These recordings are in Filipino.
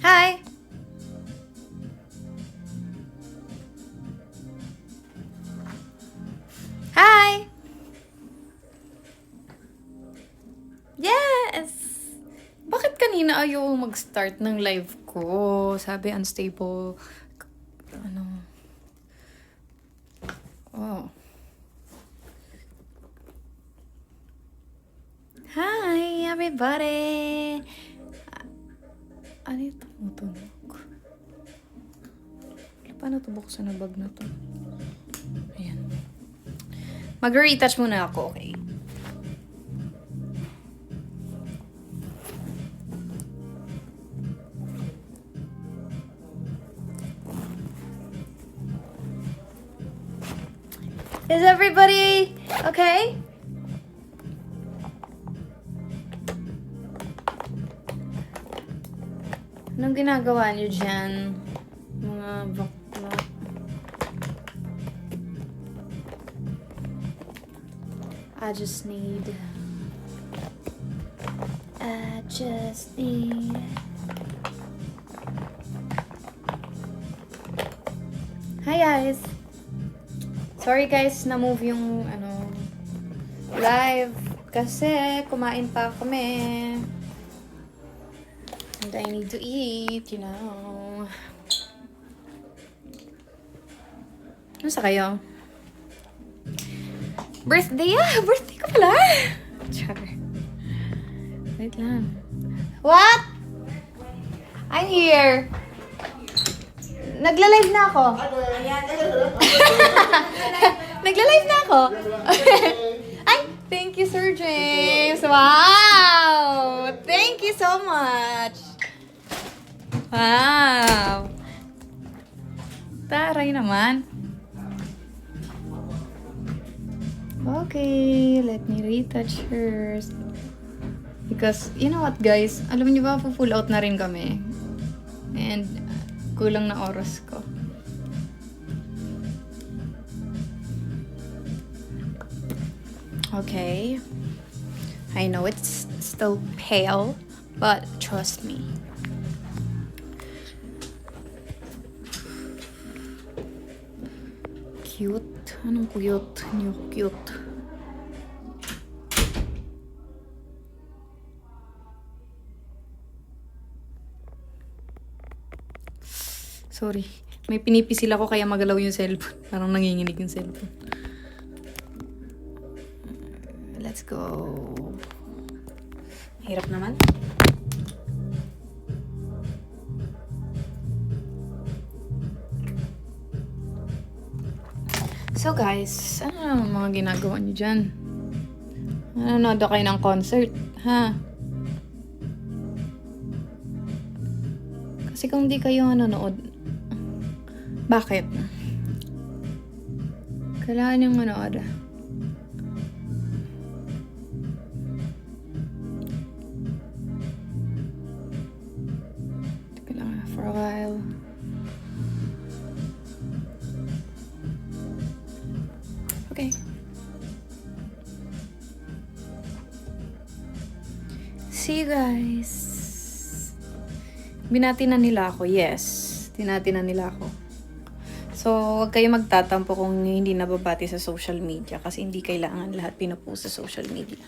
Hi! Hi! Yes! Bakit kanina ayaw mag-start ng live ko? Sabi unstable. Ano? Oh. Hi, everybody! Ano yung tumutunog? Paano ito buksan na bag na to? Ayan. Mag-retouch muna ako, okay? Is everybody okay? Anong ginagawa niyo dyan? Mga bakla. I just need... Hi guys! Sorry guys, na-move yung live kasi kumain pa kami. And I need to eat, you know. Ano sa kayo? Birthday? Birthday ko pala! Char. Wait lang. What? I'm here. Nagla-live na ako. Nagla-live na ako. Ay, thank you, Sir James. Wow! Thank you so much. Wow. Taray naman. Okay, let me retouch first. Because, you know what guys? Alam niyo ba, full out na rin kami. And, kulang na oras ko. Okay. I know it's still pale, but trust me. Cute. Anong cute? New cute. Sorry. May pinipisil ako kaya magalaw yung cellphone. Parang nanginginig yung cellphone. Let's go. Hirap naman. So guys, ano naman mga ginagawa niyo dyan? Nanonood kayo ng concert, ha? Kasi kung di kayo nanonood, bakit? Kailangan yung manood. Teka lang, for a while. Okay. See you guys. Binati na nila ako. Yes. Tinati na nila ako. So, huwag kayo magtatampo kung hindi nababati sa social media kasi hindi kailangan lahat pinupost sa social media.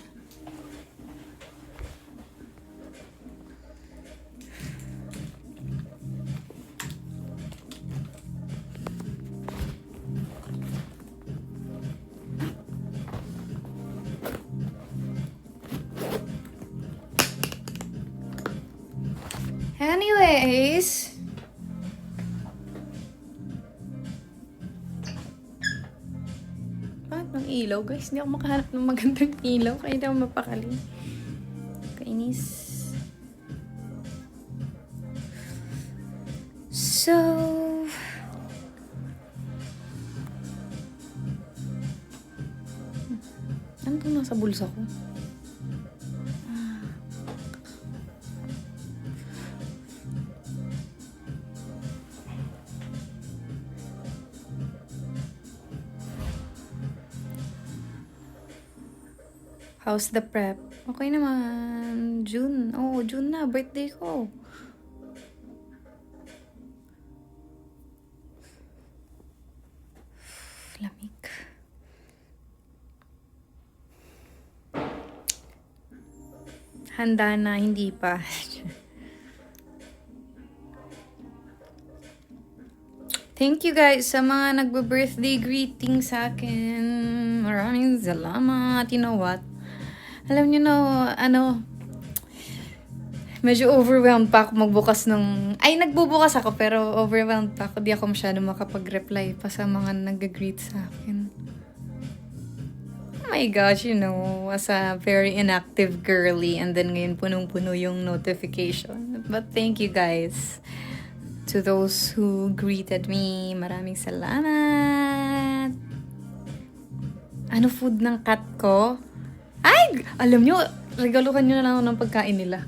Anyways, ng ilaw guys, hindi ako makahanap ng magandang ilaw kaya hindi ako mapakali. Kainis. So, ano itong nasa bulsa ko? How's the prep? Okay naman. June. Oh, June na. Birthday ko. lamig. Handa na, hindi pa. Thank you guys sa mga nagbe-birthday greeting sa akin. Maraming salamat. You know what? Alam niyo na, medyo overwhelmed pa ako magbukas ng... Ay, nagbubukas ako pero overwhelmed pa ako. Di ako masyado makapag-reply pa sa mga nag-greet sa akin. Oh my gosh, you know, as a very inactive girly and then ngayon punong-puno yung notification. But thank you guys. To those who greeted me, maraming salamat. Ano food ng cat ko? Ay! Alam nyo, regaluhan nyo na lang ako ng pagkain nila.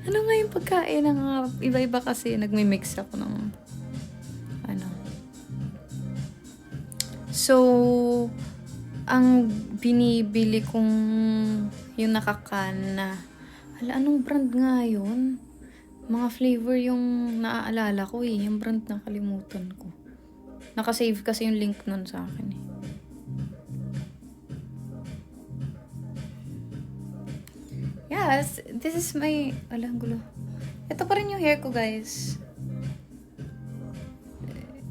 Ano nga yung pagkain ng iba-iba kasi nagmi-mix ako ng So, ang binibili kong yung nakakan na anong brand nga yun? Mga flavor yung naaalala ko eh. Yung brand na kalimutan ko. Nakasave kasi yung link nun sa akin eh. Yes, this is my... Alang gulo. Ito pa rin yung hair ko, guys.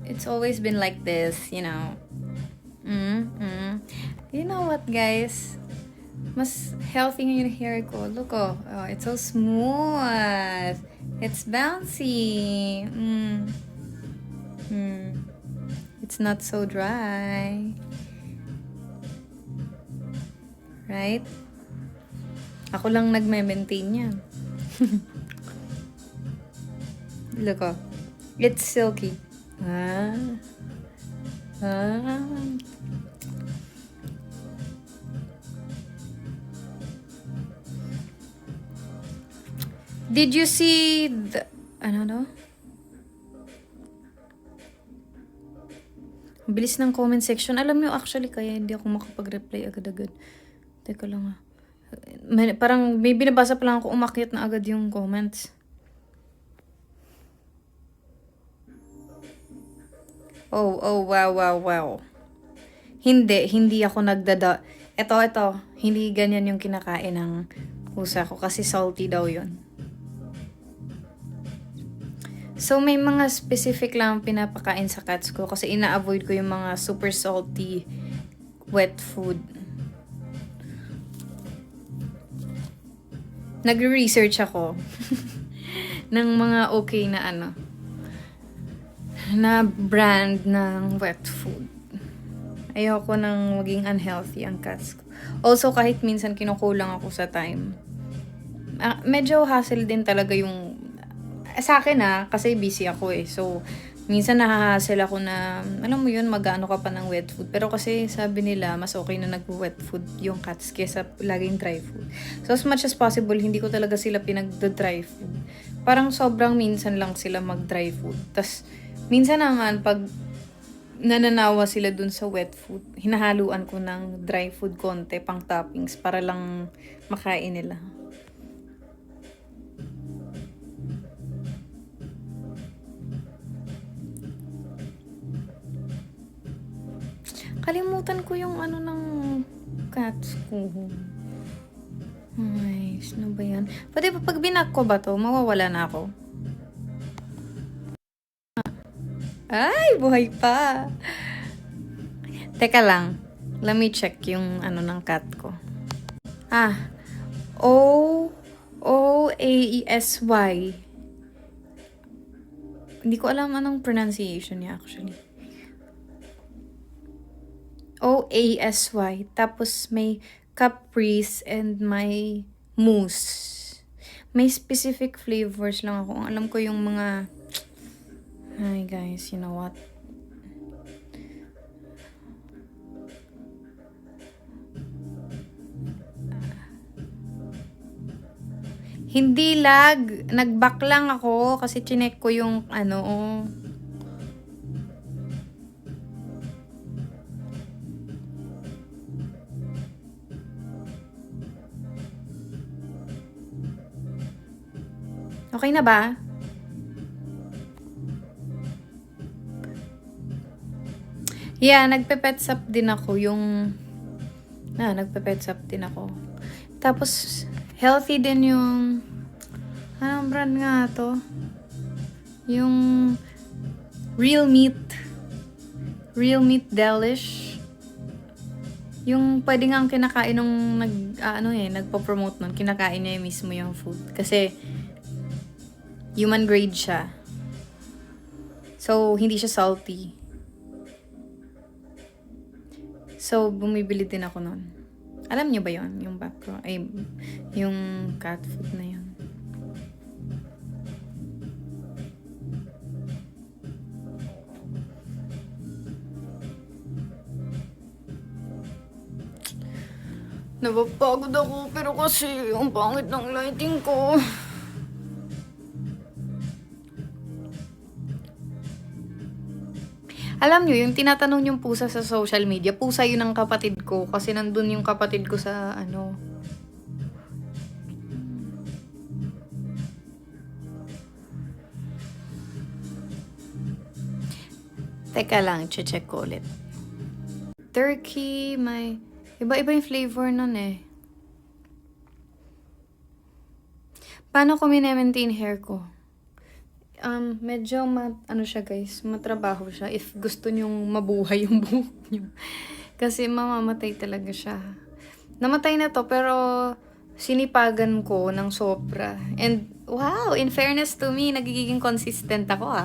It's always been like this, you know. You know what, guys? Mas healthy nga yung hair ko. Look, oh, it's so smooth. It's bouncy. It's not so dry. Right? Ako lang nagme-maintain yan. Look, oh. It's silky. Did you see the... Ano? Ang bilis ng comment section. Alam niyo, actually, kaya hindi ako makapag-reply agad-agad. Teka lang parang may binabasa pa lang ako, umakyat na agad yung comments. Oh, wow. Hindi ako nagdada... Ito. Hindi ganyan yung kinakain ng pusa ko kasi salty daw yun. So, may mga specific lang pinapakain sa cats ko kasi ina-avoid ko yung mga super salty wet food. Nagre-research ako ng mga okay na na brand ng wet food. Ayoko nang maging unhealthy ang cats ko. Also, kahit minsan kinukulang ako sa time. Medyo hassle din talaga yung sa akin kasi busy ako eh. So, minsan nahahassle ako na, alam mo yun, mag-ano ka pa ng wet food. Pero kasi sabi nila, mas okay na nag-wet food yung cats kesa laging dry food. So, as much as possible, hindi ko talaga sila pinag-dry food. Parang sobrang minsan lang sila mag-dry food. Tas, minsan naman, pag nananawa sila dun sa wet food, hinahaluan ko ng dry food konti, pang toppings, para lang makain nila. Kalimutan ko yung ng cats ko. Ay, ano ba yan? Pwede pa pag binak ko ba to, mawawala na ako? Ay, buhay pa! Teka lang. Let me check yung ng cat ko. O-A-E-S-Y. Hindi ko alam anong pronunciation niya actually. O-A-S-Y. Tapos may caprice and may mousse. May specific flavors lang ako. Alam ko yung mga... Hi guys, you know what? Hindi lag. Nag-back lang ako kasi chinek ko yung Okay na ba? Yeah, nagpe-pets up din ako. Nagpe-pets up din ako. Tapos, healthy din yung, anong brand nga to? Yung Real Meat. Real Meat Delish. Yung pwede nga ang kinakain nung nagpo-promote nun, kinakain niya mismo yung food. Kasi, human grade siya. So, hindi siya salty. So, bumibili din ako nun. Alam niyo ba yon yung background? Ay, yung cat food na yun. Napapagod ako, pero kasi ang pangit ng lighting ko. Alam nyo, yung tinatanong yung pusa sa social media, pusa yun ng kapatid ko. Kasi nandun yung kapatid ko sa, Teka lang, check ko ulit. Turkey, may... Iba-iba yung flavor nun eh. Paano ko minemaintain hair ko? Medyo siya guys, matrabaho siya if gusto nyong mabuhay yung buhok nyo. Kasi mamamatay talaga siya. Namatay na to pero sinipagan ko ng sobra. And wow, in fairness to me, nagiging consistent ako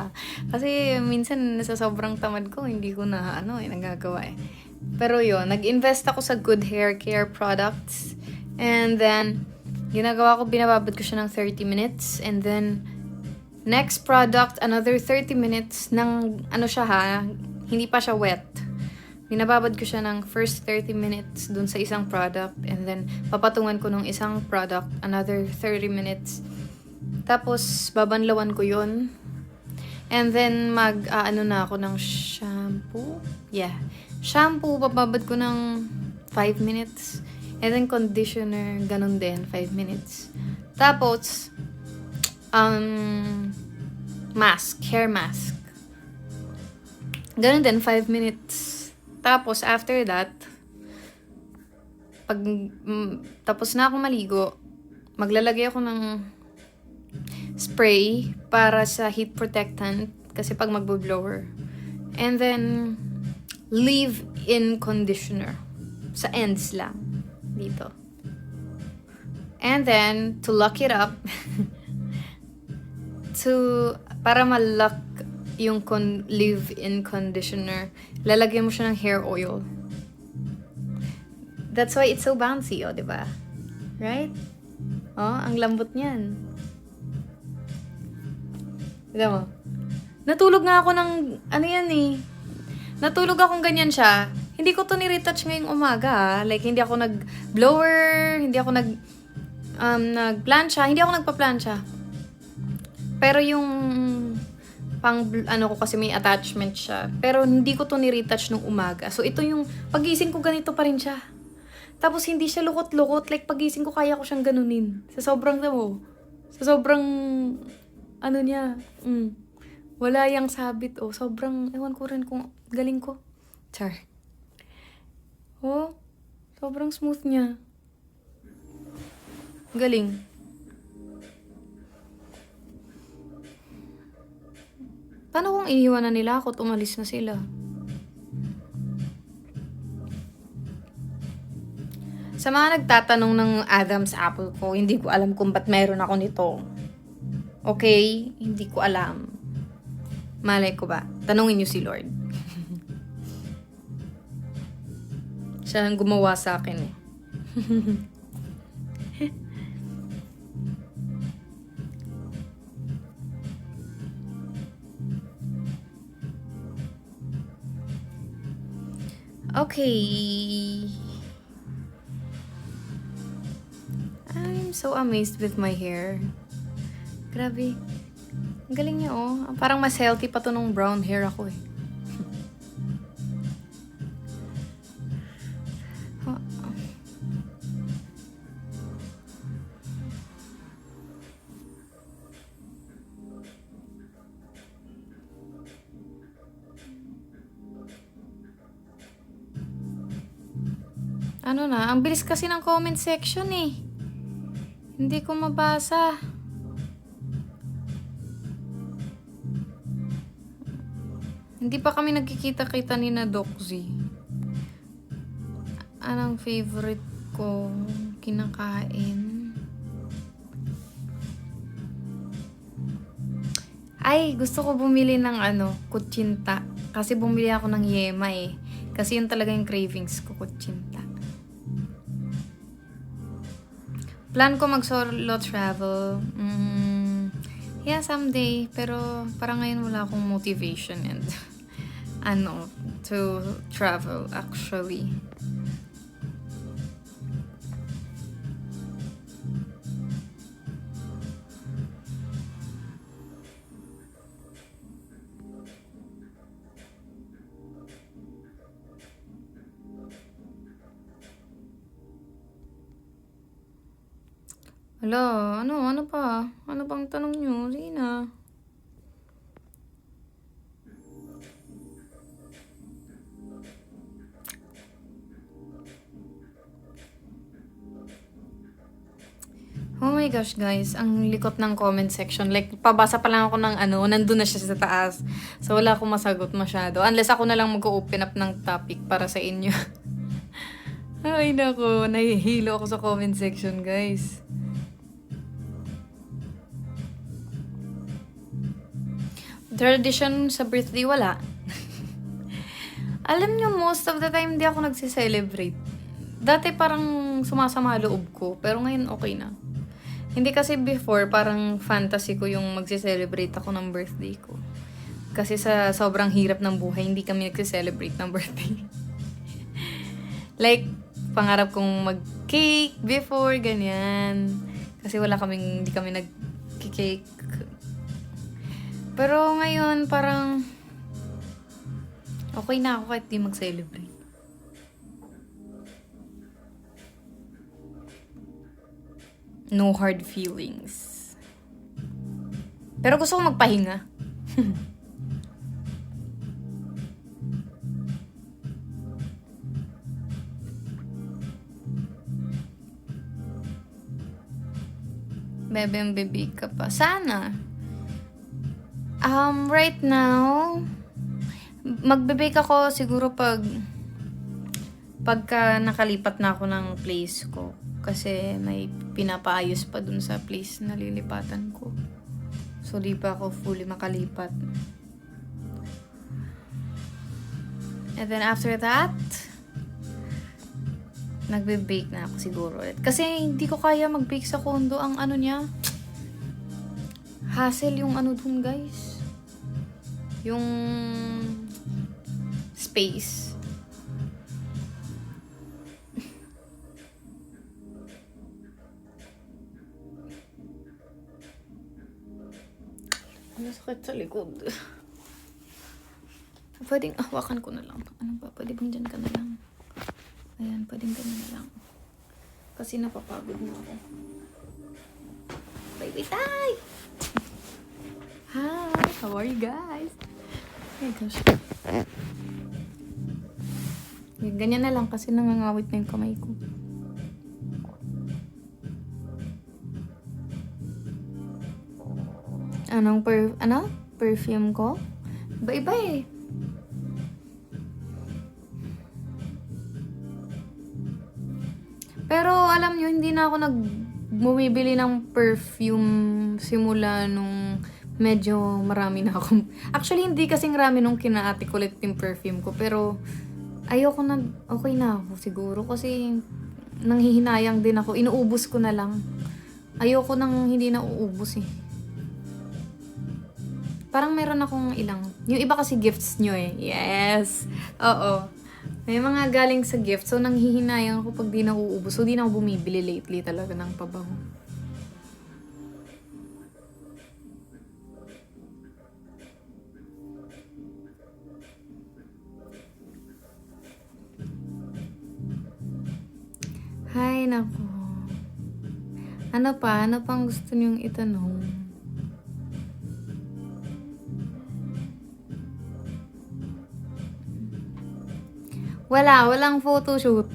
Kasi minsan sa sobrang tamad ko, hindi ko na nagagawa eh. Pero yun, nag-invest ako sa good hair care products. And then, ginagawa ko, binababad ko siya ng 30 minutes. And then, next product, another 30 minutes ng hindi pa siya wet. Binababad ko siya ng first 30 minutes dun sa isang product. And then, papatungan ko ng isang product, another 30 minutes. Tapos, babanlawan ko yun. And then, na ako ng shampoo. Yeah. Shampoo, bababad ko ng 5 minutes. And then, conditioner, ganun din, 5 minutes. Tapos, hair mask. Ganun din, 5 minutes. Tapos, after that, tapos na ako maligo, maglalagay ako ng spray para sa heat protectant kasi pag magbo-blower. And then, leave-in conditioner. Sa ends lang. Dito. And then, to lock it up, para ma-lock yung leave-in conditioner, lalagyan mo siya ng hair oil. That's why it's so bouncy, diba? Right? Ang lambot niyan. Diba mo? Natulog nga ako ng, natulog akong ganyan siya. Hindi ko to ni-retouch ngayong umaga, Like, hindi ako nag-blower, hindi ako nag-plancha, hindi ako nagpa-plancha. Pero yung ko kasi may attachment siya. Pero hindi ko to ni-retouch nung umaga. So, ito yung, pagising ko ganito pa rin siya. Tapos, hindi siya lukot-lukot. Like, pagising ko, kaya ko siyang ganunin. Sa sobrang niya. Wala yang sabit. Sobrang, ewan ko rin kung galing ko. Char. Sobrang smooth niya. Galing. Paano kung iiwanan nila ako at umalis na sila? Sa mga nagtatanong ng Adam's apple ko, hindi ko alam kung ba't meron ako nito. Okay? Hindi ko alam. Malay ko ba? Tanungin niyo si Lord. Siya ang gumawa sa akin eh. Okay. I'm so amazed with my hair. Grabe. Ang galing niya Parang mas healthy pa to nung brown hair ako eh. Ano na, ang bilis kasi ng comment section eh. Hindi ko mabasa. Hindi pa kami nagkikita-kita ni na Doxy. Anong favorite ko kinakain? Ay, gusto ko bumili ng kutsinta. Kasi bumili ako ng yema eh. Kasi yun talaga yung cravings ko, kutsinta. Plan ko mag-solo travel. Yeah, someday. Pero parang ngayon wala akong motivation and to travel actually. Hala, ano pa? Ano bang tanong nyo? Sige na. Oh my gosh, guys. Ang likot ng comment section. Like, pabasa pa lang ako ng nandun na siya sa taas. So, wala akong masagot masyado. Unless ako na lang mag-open up ng topic para sa inyo. Ay, nako. Nahihilo ako sa comment section, guys. Tradition sa birthday, wala. Alam nyo, most of the time, di ako nagsi-celebrate. Dati parang sumasama loob ko, pero ngayon okay na. Hindi kasi before, parang fantasy ko yung magsi-celebrate ako ng birthday ko. Kasi sa sobrang hirap ng buhay, hindi kami nagsi-celebrate ng birthday. Like, pangarap kong mag-cake before, ganyan. Kasi hindi kami nag-cake. Pero ngayon, parang okay na ako kahit di mag-celebrate. No hard feelings. Pero gusto ko magpahinga. Bebe ka pa. Sana. Right now, magbe-bake ako siguro pagka nakalipat na ako ng place ko. Kasi may pinapaayos pa dun sa place na lilipatan ko. So, di pa ako fully makalipat. And then after that, nagbe-bake na ako siguro ulit. Kasi hindi ko kaya mag-bake sa condo. Ang niya, hassle yung dun, guys. Yung space. Ano sakit sa likod? Pwedeng hawakan ko na lang. Ano ba? Pwede bang dyan ka na lang? Ayan, pwedeng ganyan na lang. Kasi napapagod na ako. Baby tay! Hi! How are you guys? Oh my gosh. Ganyan na lang kasi nangangawit na yung kamay ko. Perfume ko? Iba-iba eh. Pero alam nyo, hindi na ako bumibili ng perfume simula nung medyo marami na akong... Actually, hindi kasing rami nung kina-ate ulit yung perfume ko. Pero, ayoko na... Okay na ako siguro. Kasi, nanghihinayang din ako. Inuubos ko na lang. Ayoko nang hindi na uubos eh. Parang meron akong ilang... Yung iba kasi gifts nyo eh. Yes! Oo. May mga galing sa gift. So, nanghihinayang ako pag di na uubos. So, di na ako bumibili lately talaga ng pabango. Hay, nako. Ano pa? Ano pang gusto niyong itanong? Walang photoshoot.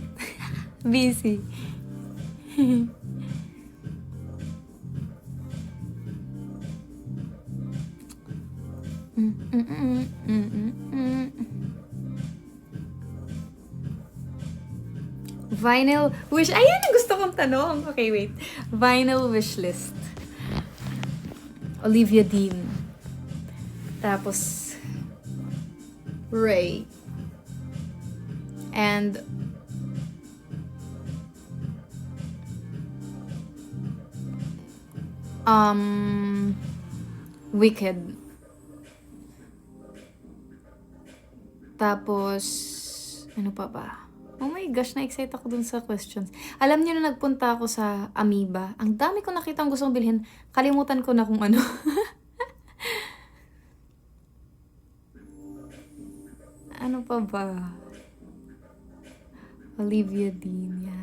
Busy. Vinyl wish. Ayan ang gusto kong tanong. Okay, wait. Vinyl wish list. Olivia Dean. Tapos, Ray. And, Wicked. Tapos, ano pa ba? Oh my gosh, na-excite ako dun sa questions. Alam niyo na nagpunta ako sa Amoeba. Ang dami ko nakita ang gustong bilhin. Kalimutan ko na kung ano. Ano pa ba? Olivia Dean, yeah.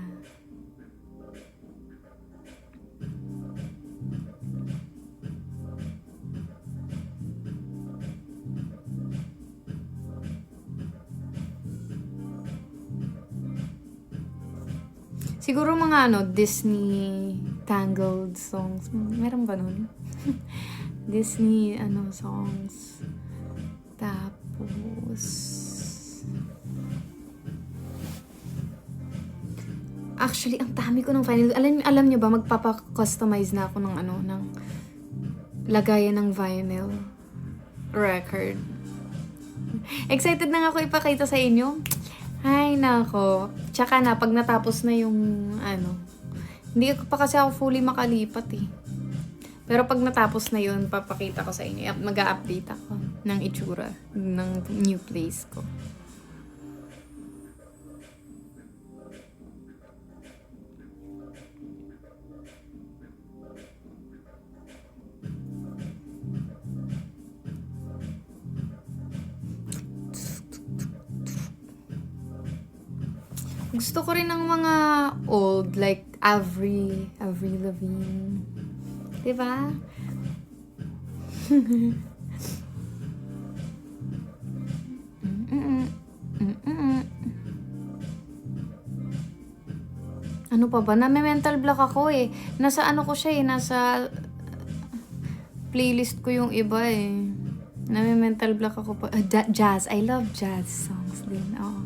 Siguro mga Disney Tangled songs. Meron ba nun? Disney, songs. Tapos, actually, ang dami ko ng vinyl. Alam niyo ba, magpapa-customize na ako ng lagayan ng vinyl record. Excited na nga ako ipakita sa inyo. Ay, nako. Tsaka na, pag natapos na yung, hindi pa kasi ako fully makalipat eh. Pero pag natapos na yun, papakita ko sa inyo. Mag-a-update ako ng itsura ng new place ko. Gusto ko rin ng mga old, like Avril Lavigne. Diba? Ano pa ba? Name-mental block ako eh. Nasa ko siya eh. Nasa playlist ko yung iba eh. Name-mental block ako pa. Jazz. I love jazz songs din. Oh.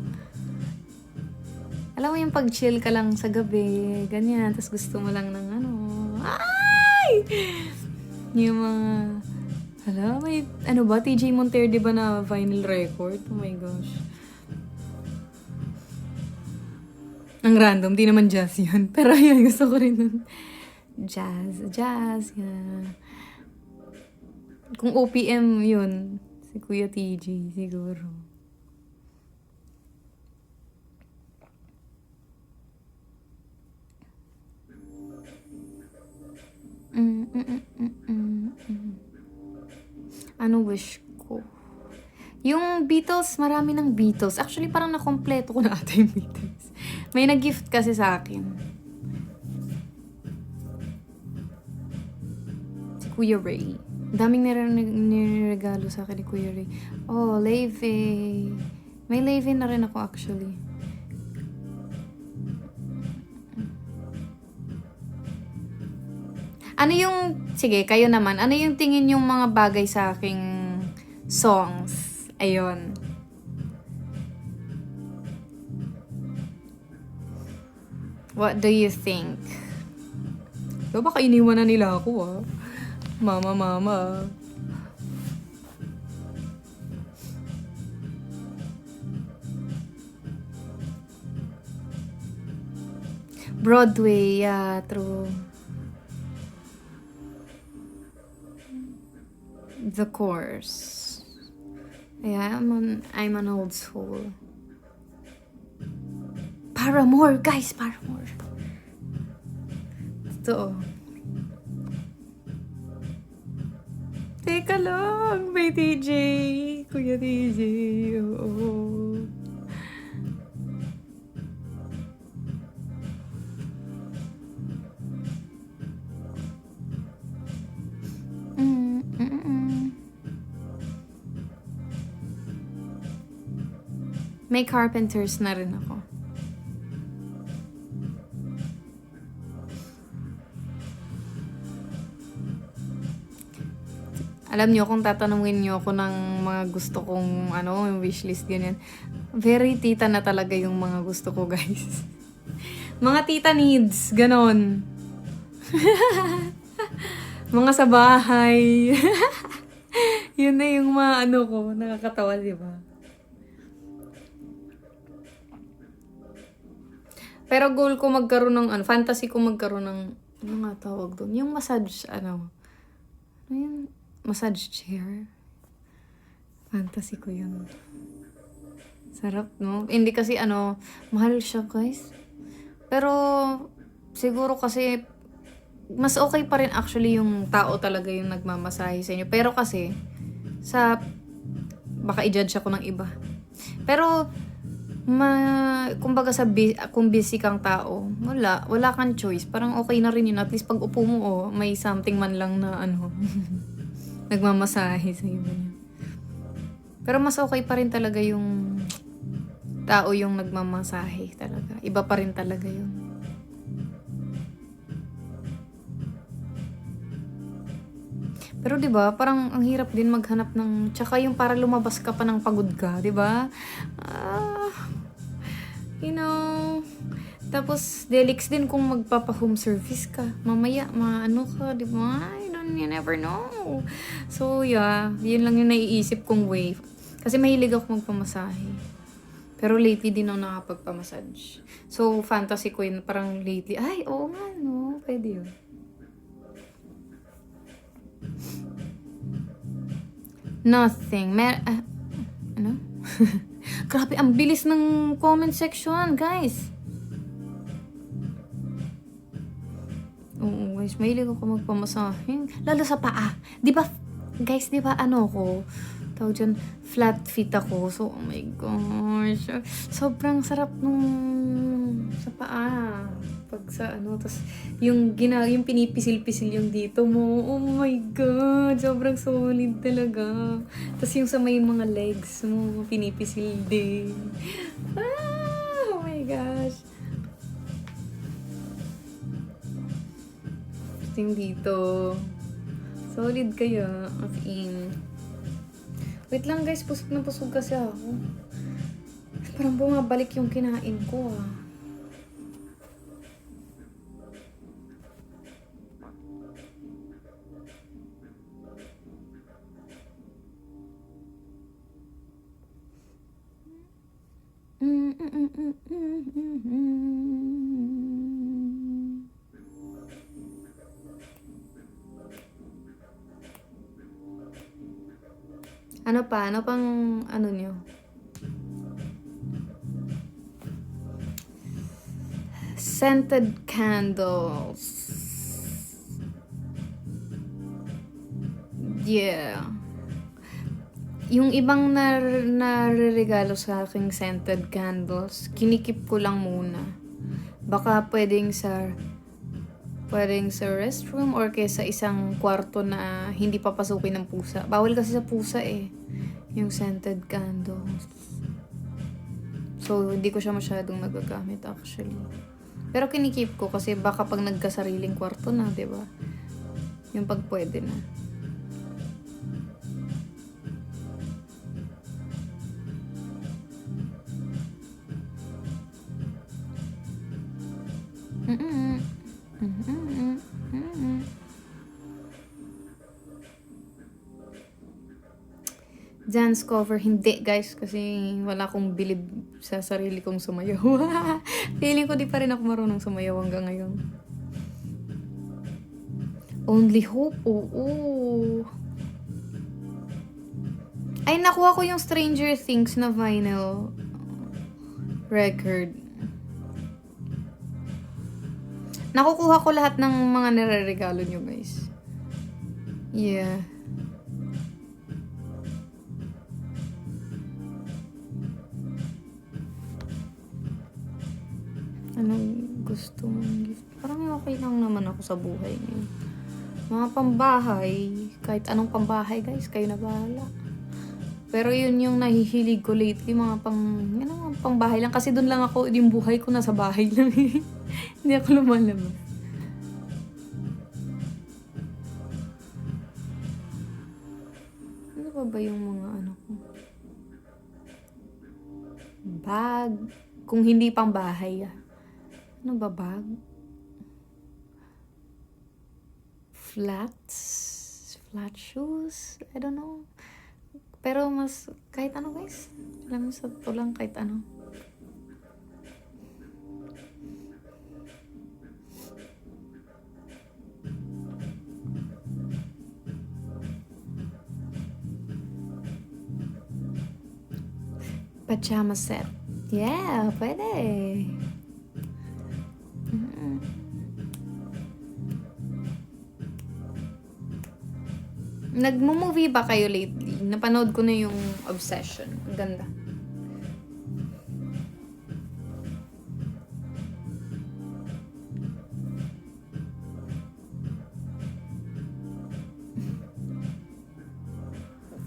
Alam mo yung pag-chill ka lang sa gabi, ganyan, tapos gusto mo lang ng ay! Yung mga, may, TJ Montero, di ba na vinyl record? Oh my gosh. Ang random, di naman jazz yun. Pero yun, gusto ko rin nun. Jazz, yeah. Kung OPM yun, si Kuya TJ, siguro. Ano wish ko? Yung Beatles, marami ng Beatles. Actually, parang nakompleto ko na ata yung Beatles. May nag-gift kasi sa akin. Si Kuya Ray. Daming niregalo sa akin ni Kuya Ray. Oh, Leve. May Leve na rin ako actually. Sige, kayo naman, ano yung tingin yung mga bagay sa aking songs? Ayun. What do you think? So, baka iniwan na nila ako Mama. Broadway, yeah, true. The Course. Yeah, I'm an old soul. Paramore, guys, Paramore. Ito. Teka lang, may TJ. Kuya TJ. Oo. May Carpenters na rin ako. Alam niyo, kung tatanungin niyo ako ng mga gusto kong, yung wishlist, ganyan. Very tita na talaga yung mga gusto ko, guys. Mga tita needs, ganon. Mga sa bahay. Yun na yung mga ko, nakakatawa, di ba? Pero goal ko magkaroon ng, fantasy ko magkaroon ng, ano nga tawag doon? Yung massage, yung massage chair. Fantasy ko yun. Sarap, no? Hindi kasi, mahal siya, guys. Pero, siguro kasi, mas okay pa rin actually yung tao talaga yung nagmamasahe sa inyo. Pero kasi, baka i-judge ako ng iba. Pero, kumbaga kung busy kang tao, wala kang choice. Parang okay na rin yun. At least pag upo mo, may something man lang na, nagmamasahe sa iyo. Pero mas okay pa rin talaga yung tao yung nagmamasahe talaga. Iba pa rin talaga yun. Pero 'di ba, parang ang hirap din maghanap ng tsaka yung para lumabas ka pa ng pagod ka, 'di ba? Tapos delix din kung magpapa-home service ka. Mamaya ka, 'di ba? You never know. So, yeah, yun lang yung naiisip kong way. Kasi mahilig ako magpamasahe. Pero lately din ako nakapagpamassage. So, fantasy ko yun, parang lately, ay, oo nga, no, pwede yun. Nothing. Ano? Grabe, ang bilis ng comment section, guys. Oo, guys, mahilig ako magpamasahe. Lalo sa paa. Di ba, guys, ko, tawag dyan, flat feet ako. So, oh my gosh. Sobrang sarap nung sa paa. Pag sa tas yung pinipisil-pisil yung dito mo. Oh my God, sobrang solid talaga. Tas yung sa may mga legs mo, pinipisil din. Oh my gosh. Yung dito. Solid kaya, as in. Wait lang guys, pusog na pusog kasi ako. Parang bumabalik yung kinain ko Ano pa? Ano pang nyo? Scented candles. Yeah. Yung ibang nareregalo sa aking scented candles, kinikip ko lang muna. Baka pwedeng sa restroom or kaya sa isang kwarto na hindi papasukin ng pusa. Bawal kasi sa pusa yung scented candles. So, hindi ko siya masyadong nagagamit actually. Pero kinikip ko kasi baka pag nagkasariling kwarto na, 'di ba? Yung pag pwede na. Dance cover, hindi guys, kasi wala akong bilib sa sarili kong sumayaw. Feeling ko di pa rin ako marunong sumayaw hanggang ngayon. Only Hope, oo. Ay, nakuha ko yung Stranger Things na vinyl record. Nakukuha ko lahat ng mga nire-regalo nyo, guys. Yeah. Anong gusto mong gift? Parang okay lang naman ako sa buhay ngayon. Mga pambahay, kahit anong pambahay, guys, kayo na bahala. Pero yun yung nahihilig ko lately, mga pambahay lang. Kasi doon lang ako, yung buhay ko nasa bahay lang. Hindi ako lumalabas. Ano ba yung mga ano ko? Bag. Kung hindi pang bahay. Ano ba bag? Flats? Flat shoes? I don't know. Pero mas, kahit ano guys. Alam mo sa tulang kahit ano. Pajama set. Yeah, pwede. Nagmo-movie ba kayo lately? Napanood ko na yung Obsession. Ang ganda.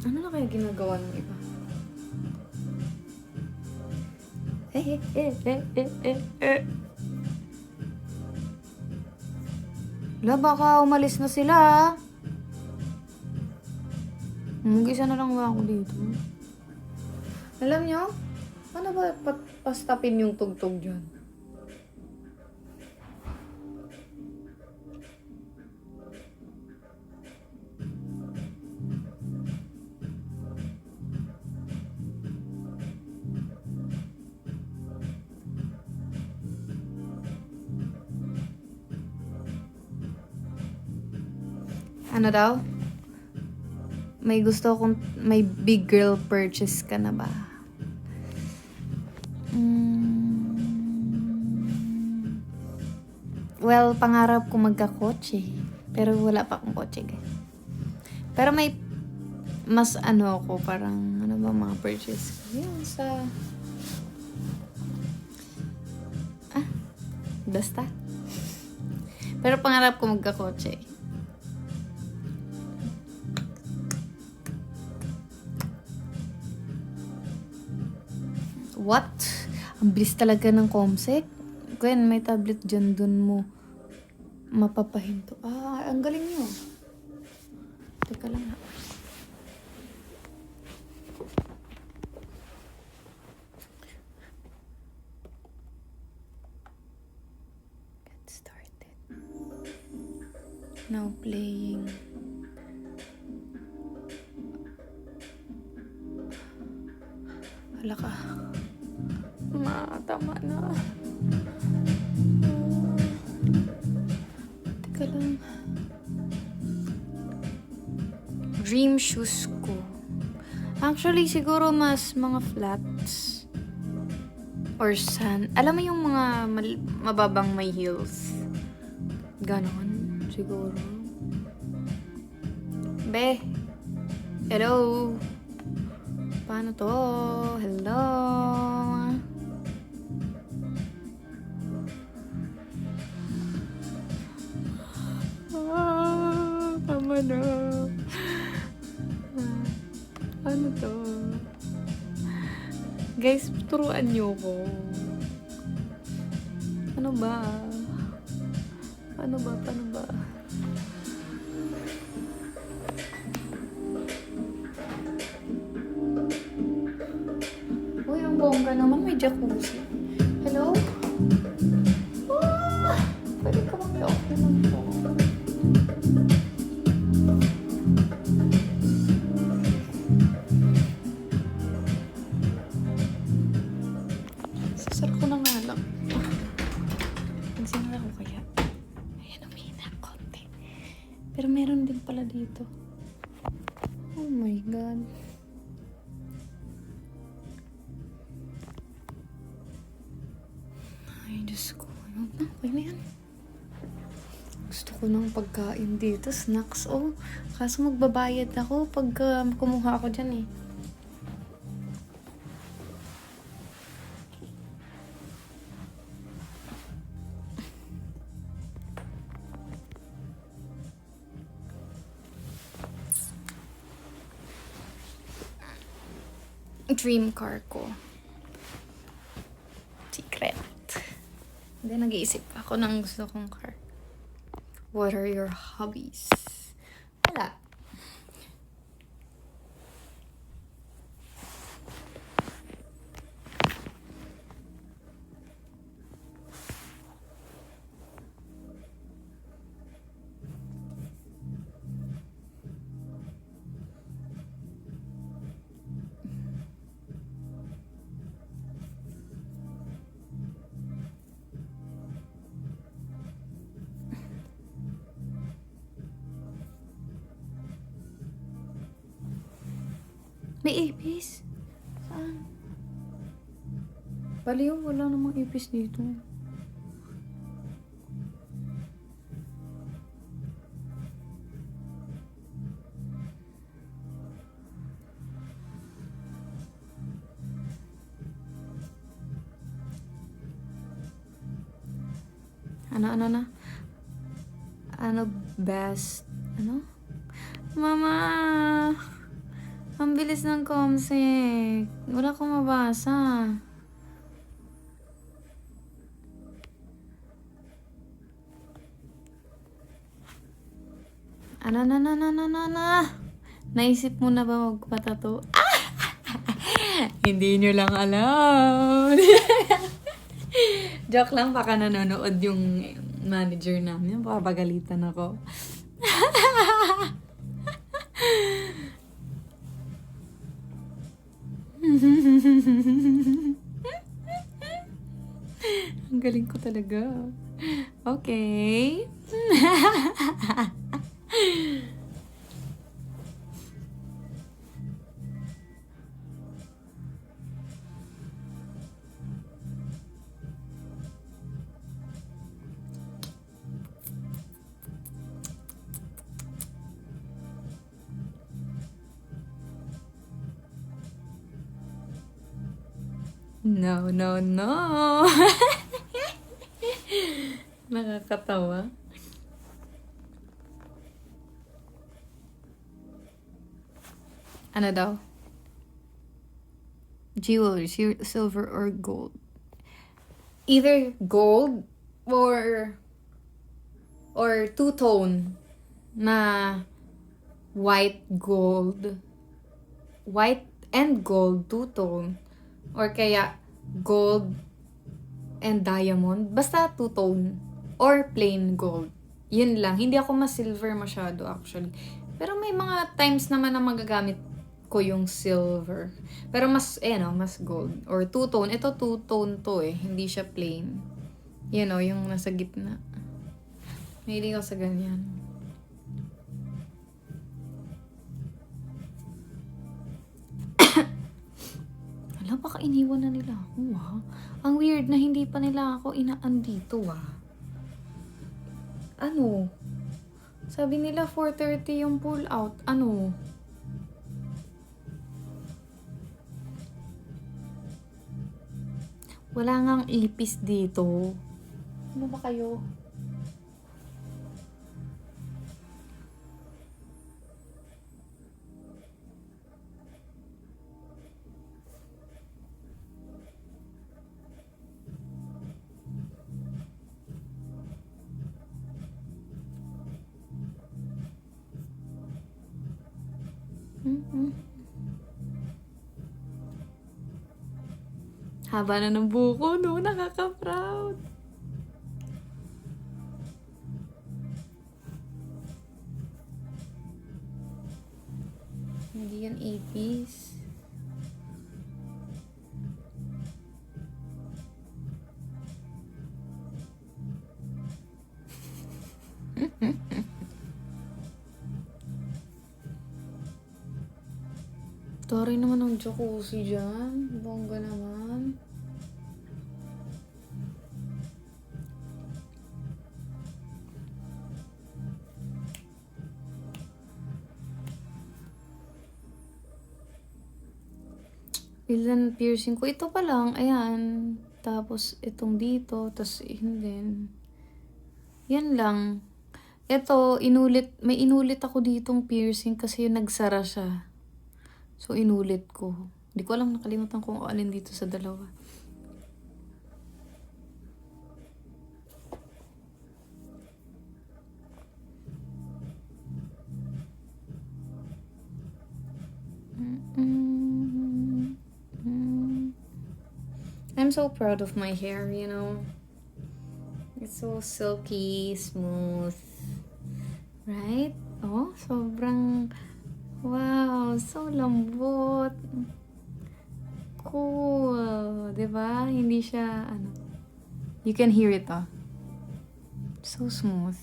Ano na kaya ginagawa ng iba? Wala, baka umalis na sila. Mag-isa na lang ba ako dito? Alam nyo? Paano ba pastapin yung tugtog dyan? Ano daw? May big girl purchase ka na ba? Well, pangarap ko magka-kotse. Pero wala pa akong kotse, guys. Pero may mas ano ako, parang ano ba mga purchase ko? Yun sa basta. Pero pangarap ko magka-kotse. What? Ang bilis talaga ng Comsec. Gwen, may tablet dyan, dun mo mapapahinto. Ang galing nyo. Teka lang ha. Get started. Now playing. Hala ka. Tama na. Teka lang. Dream shoes ko. Actually, siguro mas mga flats. Or sand. Alam mo yung mga mababang may heels? Ganon. Siguro. Be. Hello. Paano to? Hello. Tama na. Ano to? Guys, turuan niyo ko. Ano ba? Paano ba? Uy, ang bongga naman. May jacuzzi. Hello? Pwede ka mag-off naman po. Sasar ko na nga lang. Nagsimula ko kaya. Ayan, umihina konti. Pero meron din pala dito. Oh my God. Ay, Diyos ko. Okay na yan. Gusto ko ng pagkain dito. Snacks, oh. Kaso magbabayad ako pag kumuha ako dyan, eh. Dream car ko. Secret. Hindi, nag-iisip ako ng gusto kong car. What are your hobbies? Wala. May ipis? Saan? Baliw, wala namang ipis dito. Ano? Ano best? Ano? Mama! Ang bilis ng comsec. Wala akong mabasa. Ano? Naisip mo na ba magpatato? Hindi nyo lang alam. Joke lang, baka nanonood yung manager namin. Papagalitan ako. Ang galing ko talaga. Okay. No. Nakakatawa. Ano daw? Jewelry, silver or gold? Either gold or two-tone na white and gold two-tone, or kaya gold and diamond, basta two-tone or plain gold. Yun lang. Hindi ako silver masyado actually. Pero may mga times naman na magagamit ko yung silver. Pero mas gold. Or two-tone. Ito two-tone to eh. Hindi siya plain. Yung nasa gitna. Mahilig ako sa ganyan. Alam, baka iniwan na nila ako, ha? Ang weird na hindi pa nila ako inaandito, Ano? Sabi nila 4:30 yung pull out. Ano? Wala ngang ipis dito. Ano ba kayo? Haba na ng buko, no? Nakaka-proud. Hindi yan ipis. Taray naman ang jacuzzi dyan. Bongga naman. Ilan piercing ko? Ito pa lang. Ayan. Tapos itong dito. Tapos hindi. Yan lang. Ito, may inulit ako ditong piercing kasi yung nagsara siya. So, inulit ko. Hindi ko alam, nakalimutan kung alin dito sa dalawa. I'm so proud of my hair, It's so silky, smooth. Right? Oh, sobrang... Wow, so lambot. Cool. Diba? Hindi siya, You can hear it, So smooth.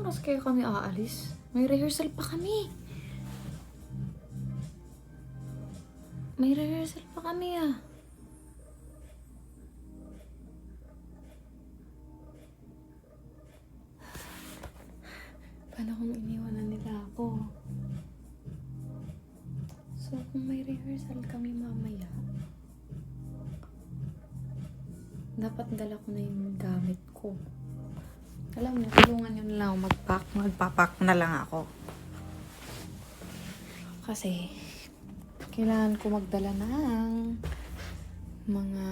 oras kaya kami aalis? May rehearsal pa kami. May rehearsal pa kami ah. Paano kung iniwanan nila ako? So, kung may rehearsal kami mamaya, dapat dala ko na yung gamit ko. Alam niyo, tulungan niyo na lang ako mag-pack. Magpapack na lang ako. Kasi, kailangan ko magdala ng mga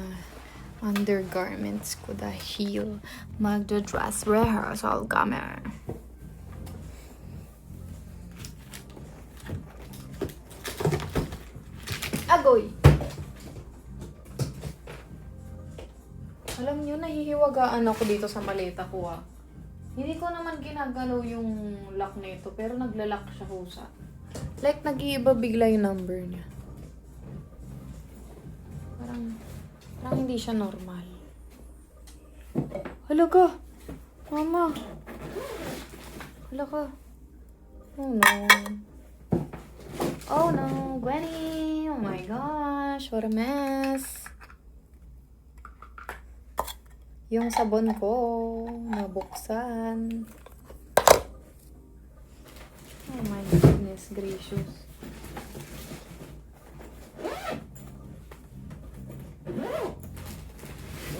undergarments ko dahil magdo-dress rehearsal kami. Agoy! Alam niyo, nahihiwagaan ako dito sa maleta ko ah. Hindi ko naman ginagalaw yung lock nito, pero naglalak siya husa. Like, nag-iiba bigla yung number niya. Parang hindi siya normal. Hala ka! Mama! Hala ka! Oh no! Oh no! Gwenny! Oh my gosh! What a mess! Yung sabon ko, nabuksan. Oh my goodness gracious.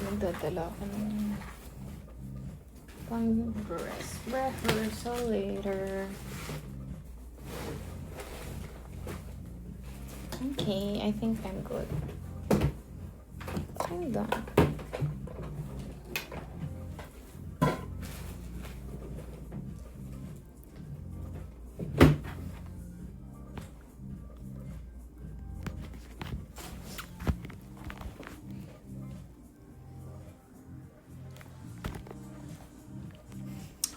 Magdadala ko ng pang-dress rehearsal later. Okay, I think I'm good. I'm done.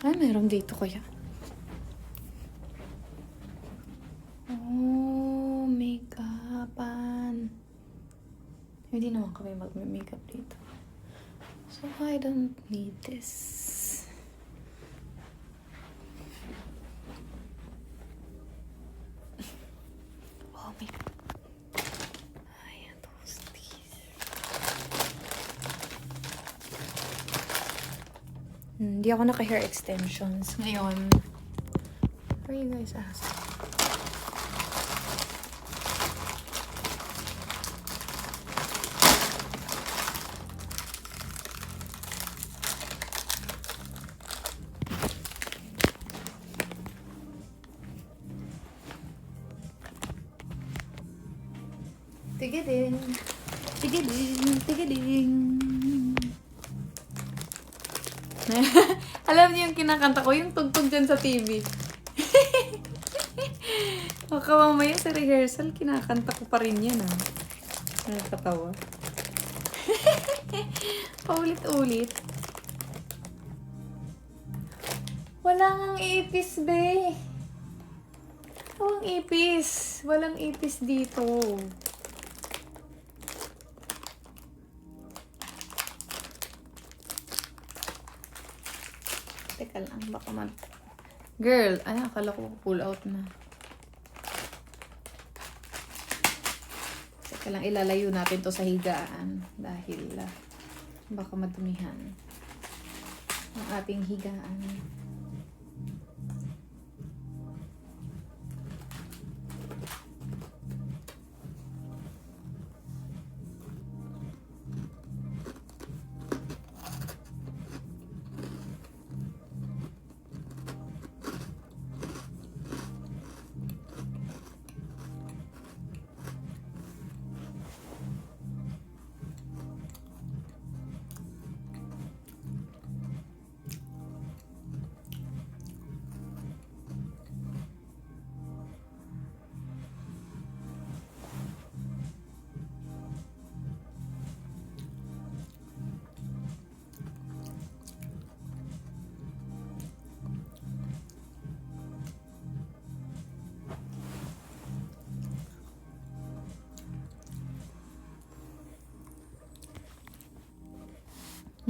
Ay, meron dito kaya. Oh, make-upan. Hindi naman kami mag-makeup dito. So, I don't need this. Oh, makeup. Ay, toasties. Hindi ako naka-hair extensions ngayon. What are you guys asking? Tigiding. Tigiding. Tigiding. Alam niyo yung kinakanta ko, yung tugtog dyan sa TV. Baka mamaya sa rehearsal, kinakanta ko pa rin yan ah. Nakakatawa. Paulit-ulit. Wala ngang ipis, be. Walang ipis. Walang ipis dito. Teka lang, baka Girl, ay, akala ko pull out na. Teka lang, ilalayo natin to sa higaan. Dahil, baka madumihan ang ating higaan.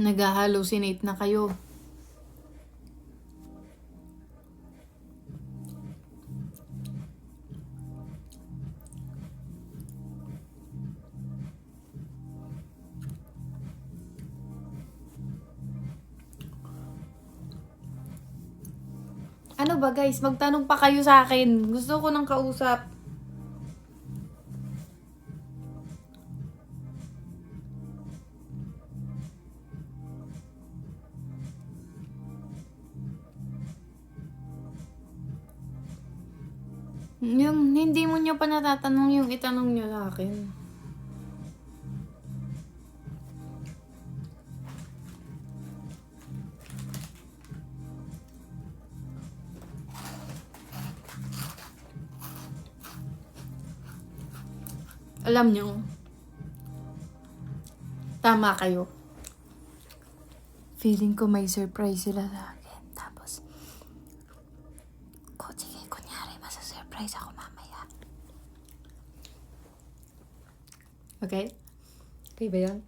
Nag-hallucinate na kayo. Ano ba guys, magtanong pa kayo sa akin. Gusto ko ng kausap. Yung hindi mo nyo pa natatanong yung itanong nyo sa akin. Alam nyo, tama kayo. Feeling ko may surprise sila sa akin. Tapos, sige, kunyari, masa-surprise ako mamaya. Okay? Okay ba yan?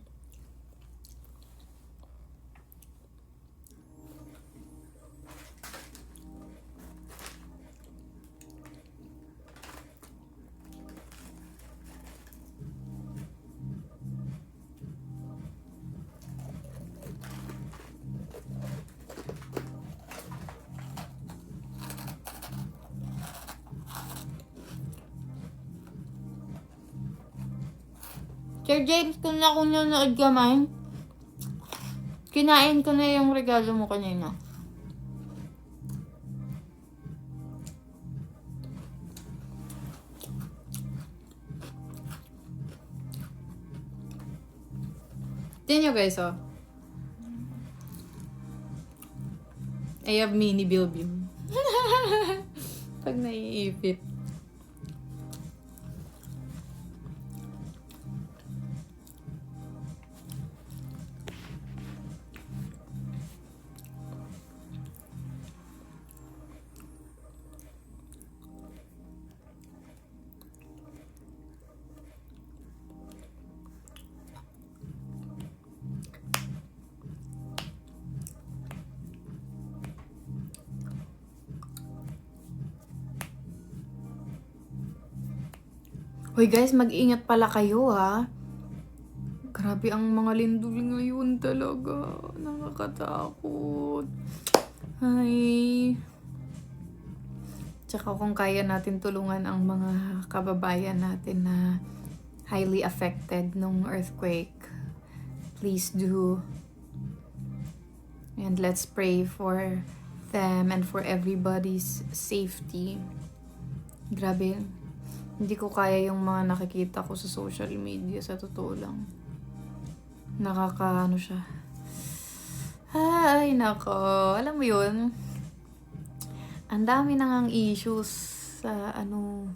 Sir James, kung nanonood ka man, kinain ko na yung regalo mo kanina. Tingnan nyo guys, oh. I have mini bilbil. Pag naiipit. Hoy guys, mag-ingat pala kayo ha. Grabe ang mga lindol ngayon talaga. Nakakatakot. Ay. Tsaka kung kaya natin tulungan ang mga kababayan natin na highly affected nung earthquake, please do. And let's pray for them and for everybody's safety. Grabe. Hindi ko kaya yung mga nakikita ko sa social media, sa totoo lang. Nakakaano siya. Ay, nako. Alam mo yun, ang dami nang issues sa ano.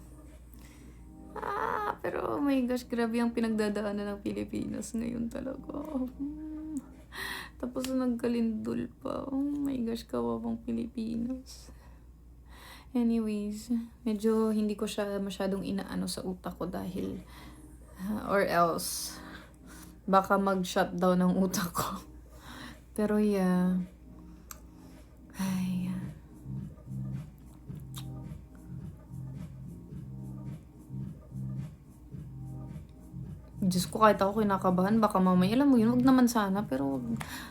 Pero oh my gosh, grabe ang pinagdadaanan ng Pilipinas ngayon talaga. Tapos nagkalindol pa. Oh my gosh, kawawang Pilipinas. Anyways, medyo hindi ko siya masyadong inaano sa utak ko dahil or else baka mag-shutdown ang utak ko. Pero yeah. Ay. Diyos ko, kahit ako kinakabahan, baka mamaya, alam mo yun, wag naman sana, pero,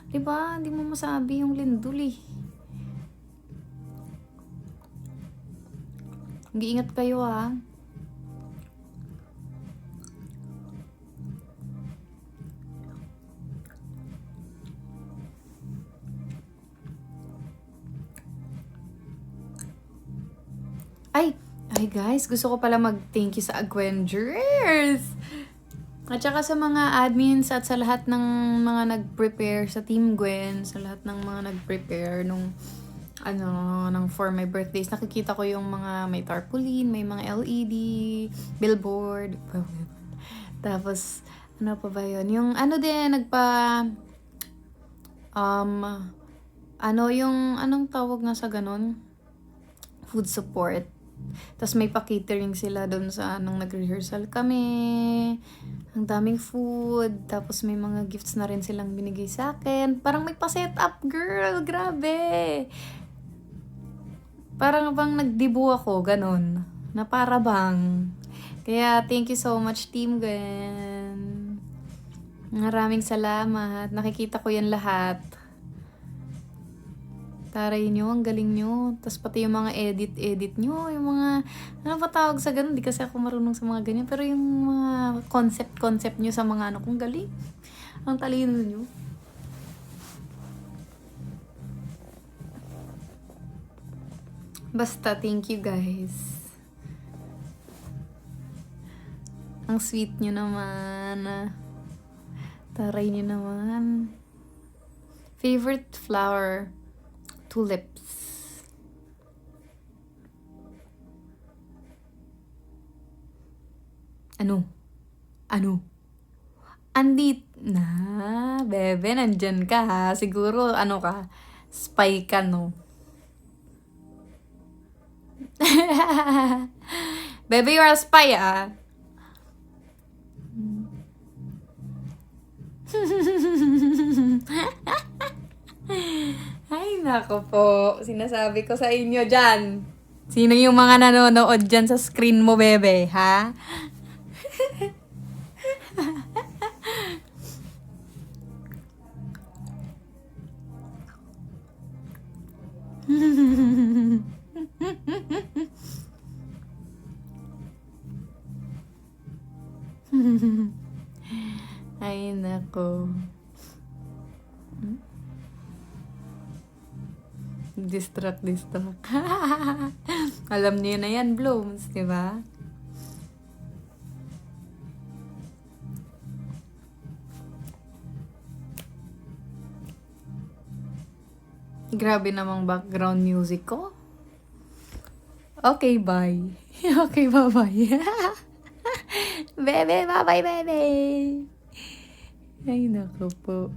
diba, hindi mo masabi yung lindol eh. Mag-iingat kayo ha. Ay guys, gusto ko pala mag-thank you sa Agwengers. At saka sa mga admins at sa lahat ng mga nag-prepare sa Team Gwen, sa lahat ng mga nag-prepare nung for my birthdays. Nakikita ko yung mga may tarpaulin, may mga LED, billboard. Tapos, ano pa ba yun? Yung din, yung, anong tawag na sa ganon? Food support. Tapos may pa-catering sila doon sa nag-rehearsal kami. Ang daming food. Tapos may mga gifts na rin silang binigay sa akin. Parang may pa-set up, girl. Grabe. Parang bang nagdibu ako, ganon. Na para bang. Kaya, thank you so much, Team Gwen. Maraming salamat. Nakikita ko yan lahat. Taray nyo, ang galing nyo. Tapos pati yung mga edit nyo, yung mga, ano pa tawag sa ganun? Di kasi ako marunong sa mga ganyan. Pero yung mga concept nyo sa mga ano, kung galing. Ang talino nyo. Basta, thank you guys. Ang sweet nyo naman. Taray nyo naman. Favorite flower? Tulips. Ano? Andit na, bebe, nandyan ka ha. Siguro, ano ka, spy ka, no? Bebe, you're a spy, ah. Ay, nako po. Sinasabi ko sa inyo dyan. Sino yung mga nanonood dyan sa screen mo, bebe, ha? Ay, nako. Distract. Alam niyo na yan, Blooms, di ba? Grabe namang background music ko. Okay, bye. Okay, bye-bye. Bebe, bye-bye, bebe. Ay, naku po.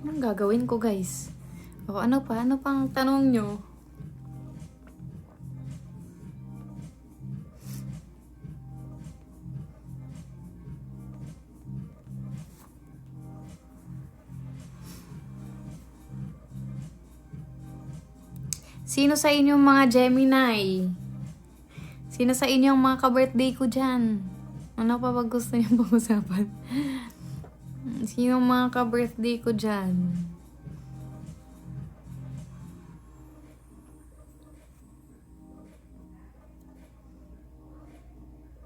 Anong gagawin ko, guys? O, ano pang tanong nyo? Sino sa inyong mga Gemini? Sino sa inyong mga ka-birthday ko dyan? Ano pa ba gusto niyo pag-usapan? Sino mga ka-birthday ko dyan?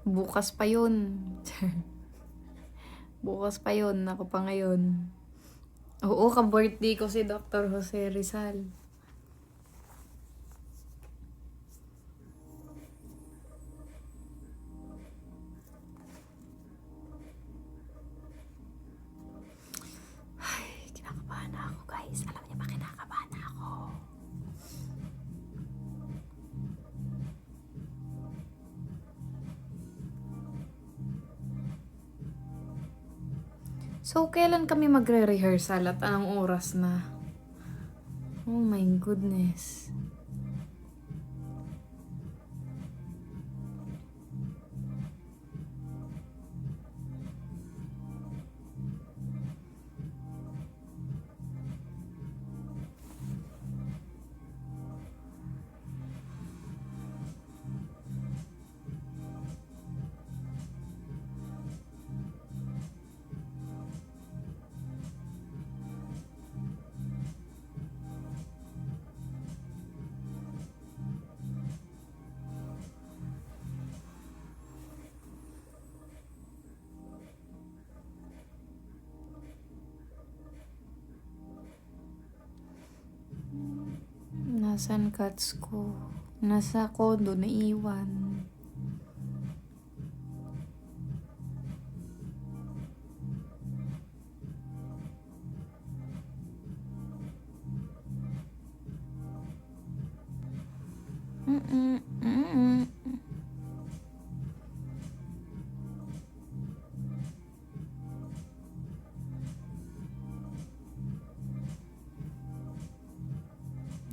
Bukas pa yun. Bukas pa yun. Ako pa ngayon. Oo, ka-birthday ko si Dr. Jose Rizal. So, kailan kami magre-rehearsal at anong oras na? Oh my goodness. Nasaan cats ko? Nasa condo, naiwan.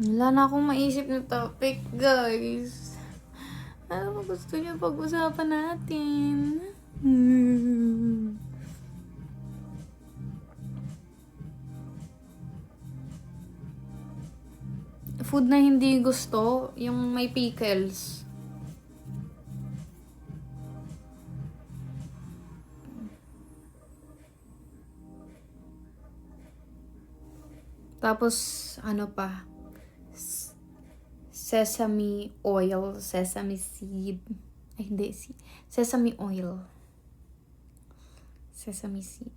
Wala na akong maisip na topic, guys. Ano ba gusto niyo pag-usapan natin? food na hindi gusto, yung may pickles. Tapos, ano pa? Sesame oil, sesame seed. Ay, hindi. Sesame oil. Sesame seed.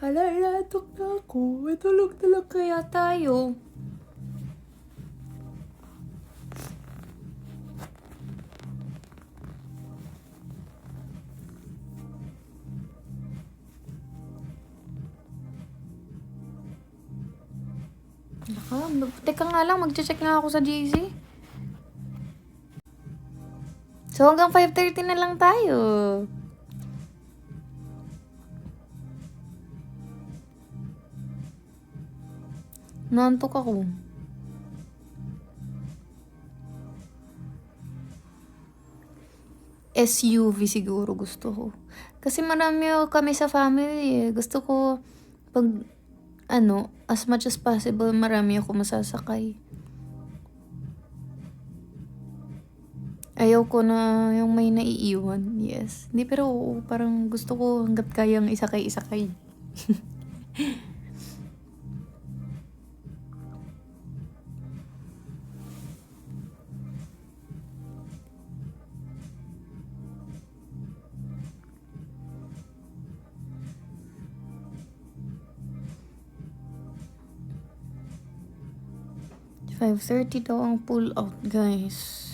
Hala, inaantok na ako. Matulog-tulog kaya tayo. Teka nga lang, mag-check nga ako sa GC. So, hanggang 5:30 na lang tayo. Naantok ako. SUV siguro gusto ko. Kasi marami kami sa family eh. Gusto ko, pag, as much as possible, marami ako masasakay. Ayaw ko na yung may naiiwan. Yes. Hindi, pero parang gusto ko hanggat kayang isakay-isakay. $5:30 daw ang pull out, guys.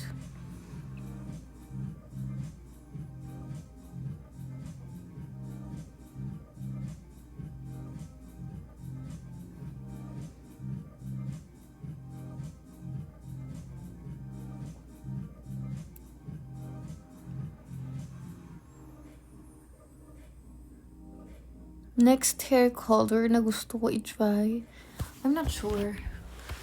Next hair color na gusto ko i-try. I'm not sure.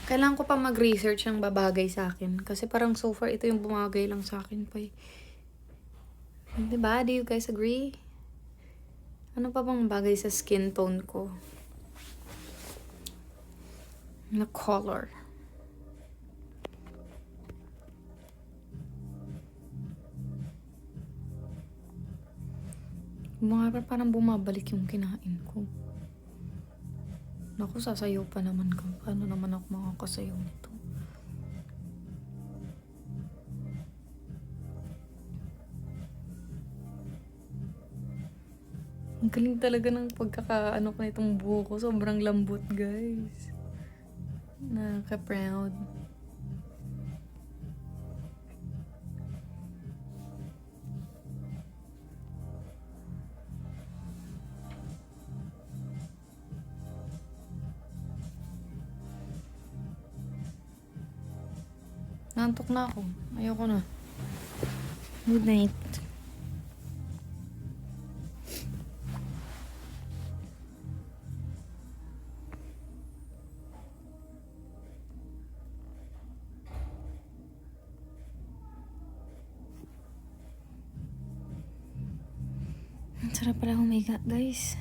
Kailangan ko pa mag-research ng babagay sa akin. Kasi parang so far, ito yung bumagay lang sa akin pa eh. Diba? Do you guys agree? Ano pa bang bagay sa skin tone ko? Na color. Parang bumabalik yung kinain ko. Naku, sasayaw pa naman ka. Paano naman ako makakasayaw nito? Ang galing talaga ng pagkakaano ko nitong buhok ko. Sobrang lambot, guys. Nakaka-proud. Nantok na ako. Ayoko na. Good night. Ang sarap pala humiga, guys.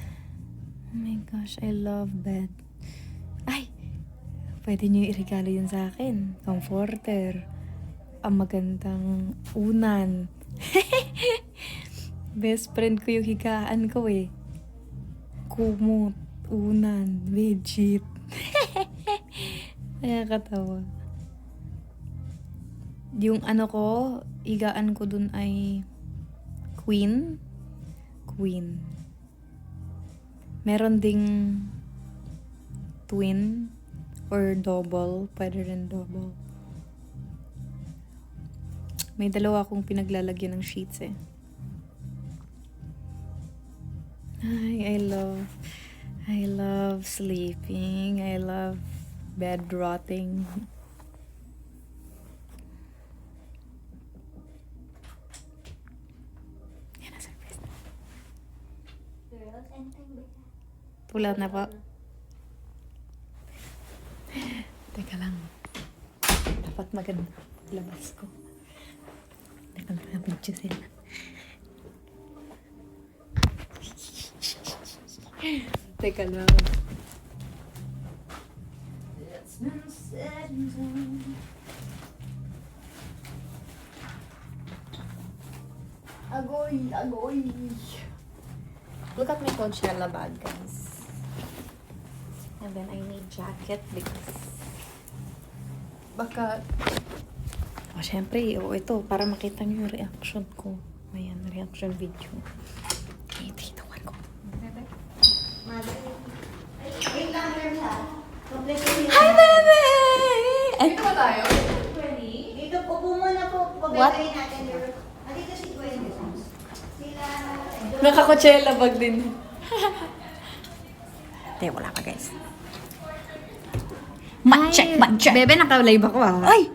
Oh my gosh, I love bed. Ay! Pwede niyo i-regalo yun sa akin. Comforter. Ang magandang unan. Best friend ko yung higaan ko eh. Kumot, unan, legit. Nakakatawa. Yung ano ko, higaan ko dun ay queen. Queen. Meron ding twin or double. Pwede rin double. May dalawa akong pinaglalagyan ng sheets eh. Ay, I love sleeping. I love bed rotting. Yan na, surprise na. Pulat na po. Teka lang. Dapat maganda labas ko. Teka lang, video sila. Teka lang. Agoy, agoy. Look at my Coachella bag, guys. And then I need jacket because baka syempre, ito para makita niyo yung reaction ko. Ayan, reaction video. Okay, 3, 2, 1, go. Wait lang, meron ha. Hi, bebe! Dito ba tayo? Dito, upo muna po. What? Pabentayin natin your... Dito si Gwen. Sila... Naka-Coachella bag din. Hindi, wala pa, guys. Mag-check, mag-check. Bebe, naka-live ako, ah. Ay!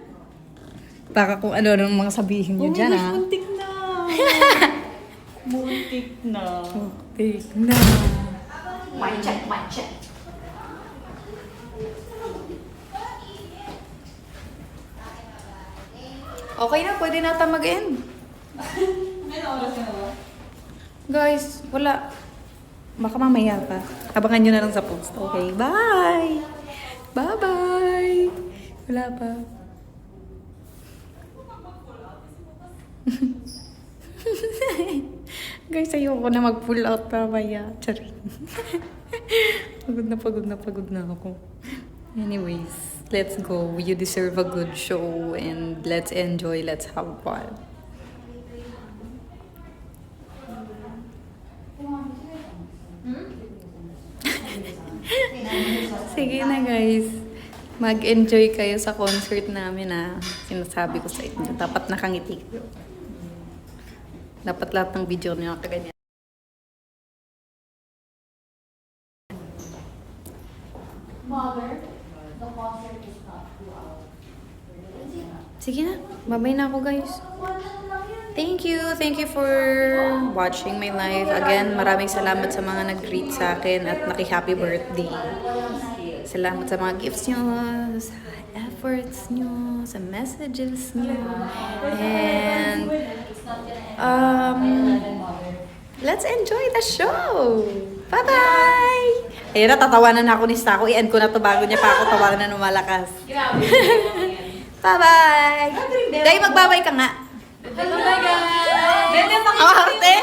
Baka kung ano nang mga sabihin niyo dyan, ah. Muntik na. Muntik na. Okay, na. Mag-check, mag-check. Okay na, pwede na tayo mag-end. May oras na ba? Guys, wala. Baka mamaya pa. Abangan nyo na lang sa post. Okay, bye! Bye-bye! Wala pa. Guys, ayoko na mag-pull out mamaya. Charing. Pagod na ako. Anyways, let's go. You deserve a good show and let's enjoy. Let's have fun. Sige na guys. Mag-enjoy kayo sa concert namin na sinasabi ko sa inyo. Dapat nakangiti kayo. Dapat lahat ng video niyo nakaganyan. Mother, the concert is not 2 hours. Sige na. Babay na ako guys. Thank you. Thank you for watching my live. Again, maraming salamat sa mga nag-greet sa akin at naki-happy birthday. Salamat sa mga gifts nyo, sa efforts nyo, sa messages nyo. And, let's enjoy the show! Bye-bye! Ayun na, tatawanan na ako ni Stako. I-end ko na to bago niya pa ako tawanan ng malakas. Bye-bye! Day, magbabay ka nga. Hello, guys! Bebe, Arte,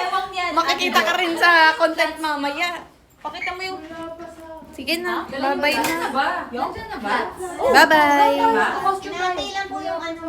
makikita ka rin sa content mamaya. Pakita mo yung... Sige na, bye-bye na. Nandiyan na ba? Bye-bye! Hinahantay lang po yung ano.